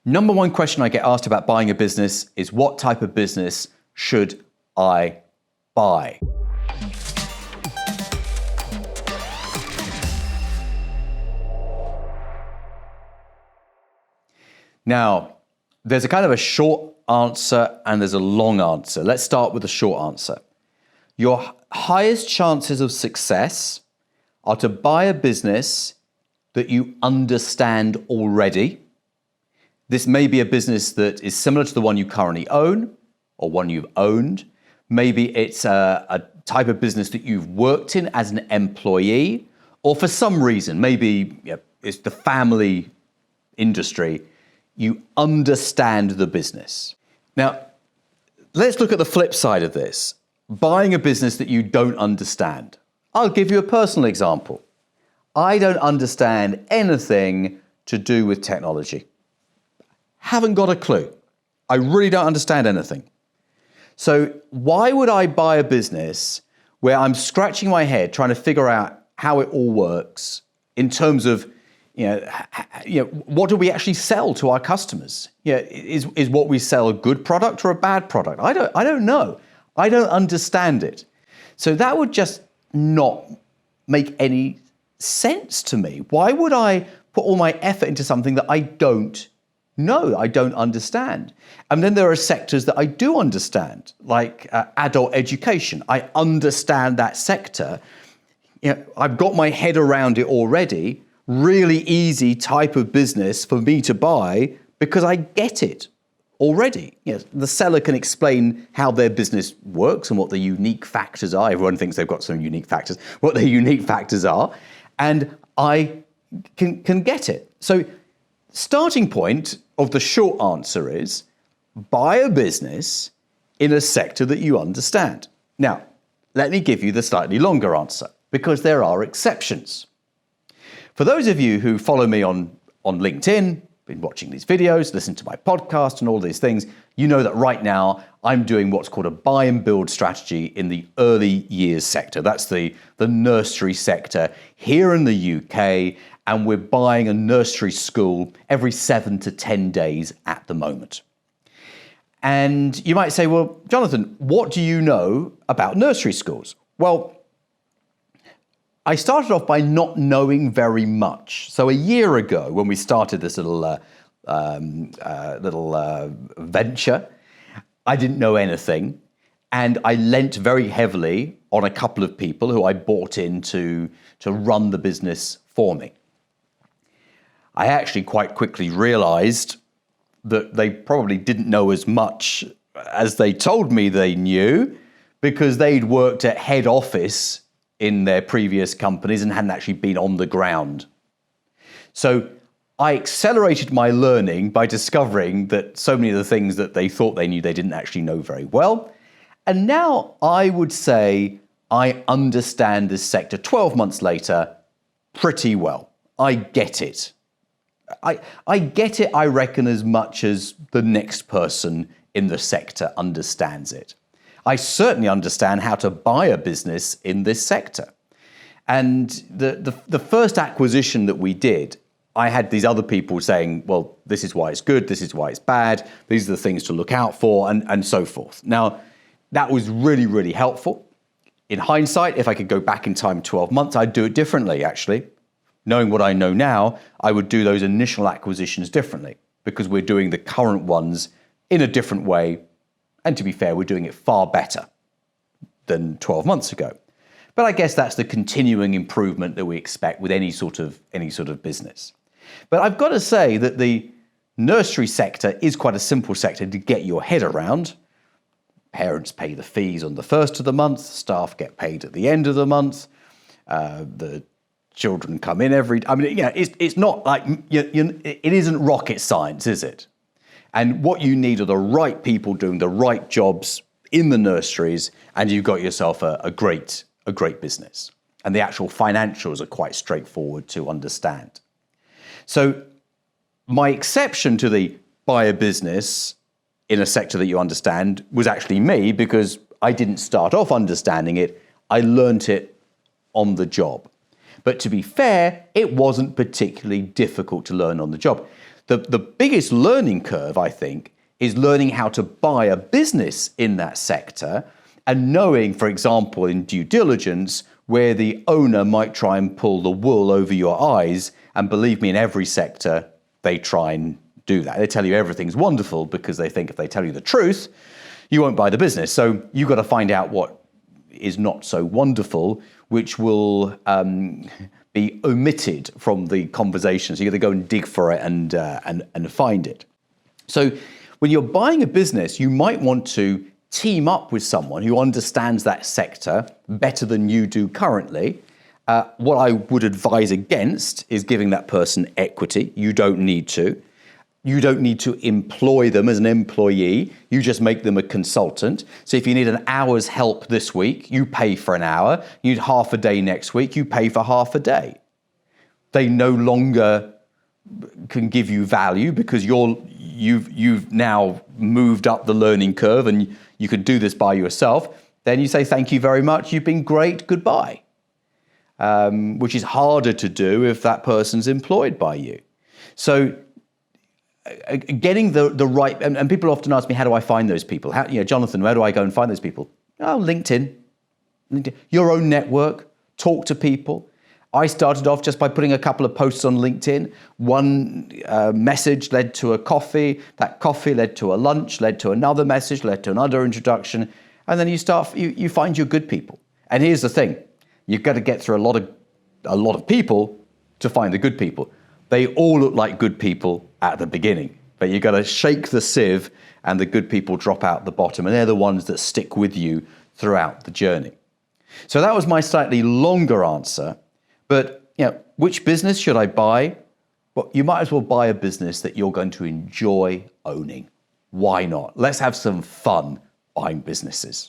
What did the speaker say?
Number one question I get asked about buying a business is, what type of business should I buy? Now, there's a kind of a short answer and there's a long answer. Let's start with the short answer. Your highest chances of success are to buy a business that you understand already. This may be a business that is similar to the one you currently own or one you've owned. Maybe it's a type of business that you've worked in as an employee, or for some reason, maybe it's the family industry. You understand the business. Now, let's look at the flip side of this. Buying a business that you don't understand. I'll give you a personal example. I don't understand anything to do with technology. Haven't got a clue. I really don't understand anything. So why would I buy a business where I'm scratching my head trying to figure out how it all works in terms of what do we actually sell to our customers? Is what we sell a good product or a bad product? I don't know. I don't understand it. So that would just not make any sense to me. Why would I put all my effort into something that I don't know, I don't understand? And then there are sectors that I do understand, like adult education. I understand that sector. I've got my head around it already. Really easy type of business for me to buy because I get it already. The seller can explain how their business works and what the unique factors are. Everyone thinks they've got some unique factors, what their unique factors are, and I can get it. So starting point of the short answer is buy a business in a sector that you understand. Now, let me give you the slightly longer answer, because there are exceptions. For those of you who follow me on LinkedIn, been watching these videos, listen to my podcast and all these things, you know that right now I'm doing what's called a buy and build strategy in the early years sector. That's the nursery sector here in the UK, and we're buying a nursery school every 7 to 10 days at the moment. And you might say, well, Jonathan, what do you know about nursery schools? Well, I started off by not knowing very much. So a year ago, when we started this little venture, I didn't know anything. And I lent very heavily on a couple of people who I bought in to run the business for me. I actually quite quickly realized that they probably didn't know as much as they told me they knew, because they'd worked at head office in their previous companies and hadn't actually been on the ground. So I accelerated my learning by discovering that so many of the things that they thought they knew, they didn't actually know very well. And now I would say I understand this sector 12 months later pretty well. I get it. I get it, I reckon, as much as the next person in the sector understands it. I certainly understand how to buy a business in this sector. And the first acquisition that we did, I had these other people saying, well, this is why it's good, this is why it's bad, these are the things to look out for, and so forth. Now, that was really, really helpful. In hindsight, if I could go back in time 12 months, I'd do it differently, actually. Knowing what I know now, I would do those initial acquisitions differently, because we're doing the current ones in a different way. And to be fair, we're doing it far better than 12 months ago. But I guess that's the continuing improvement that we expect with any sort of business. But I've got to say that the nursery sector is quite a simple sector to get your head around. Parents pay the fees on the first of the month, staff get paid at the end of the month, the children come in it's not like, it isn't rocket science, is it? And what you need are the right people doing the right jobs in the nurseries, and you've got yourself a great business. And the actual financials are quite straightforward to understand. So my exception to the buy a business in a sector that you understand was actually me, because I didn't start off understanding it. I learnt it on the job. But to be fair, it wasn't particularly difficult to learn on the job. The biggest learning curve, I think, is learning how to buy a business in that sector and knowing, for example, in due diligence, where the owner might try and pull the wool over your eyes. And believe me, in every sector, they try and do that. They tell you everything's wonderful because they think if they tell you the truth, you won't buy the business. So you've got to find out what is not so wonderful, which will be omitted from the conversation. So you've got to go and dig for it and find it. So when you're buying a business, you might want to team up with someone who understands that sector better than you do currently. What I would advise against is giving that person equity. You don't need to. You don't need to employ them as an employee. You just make them a consultant. So if you need an hour's help this week, you pay for an hour. You need half a day next week, you pay for half a day. They no longer can give you value because you've now moved up the learning curve and you can do this by yourself. Then you say, thank you very much, you've been great, goodbye. Which is harder to do if that person's employed by you. So getting the right, and people often ask me, how do I find those people? Jonathan, where do I go and find those people? Oh, LinkedIn. Your own network, talk to people. I started off just by putting a couple of posts on LinkedIn. One message led to a coffee. That coffee led to a lunch, led to another message, led to another introduction. And then you find your good people. And here's the thing. You've got to get through a lot of people to find the good people. They all look like good people at the beginning, but you've got to shake the sieve and the good people drop out the bottom, and they're the ones that stick with you throughout the journey. So that was my slightly longer answer, but which business should I buy? Well, you might as well buy a business that you're going to enjoy owning. Why not? Let's have some fun buying businesses.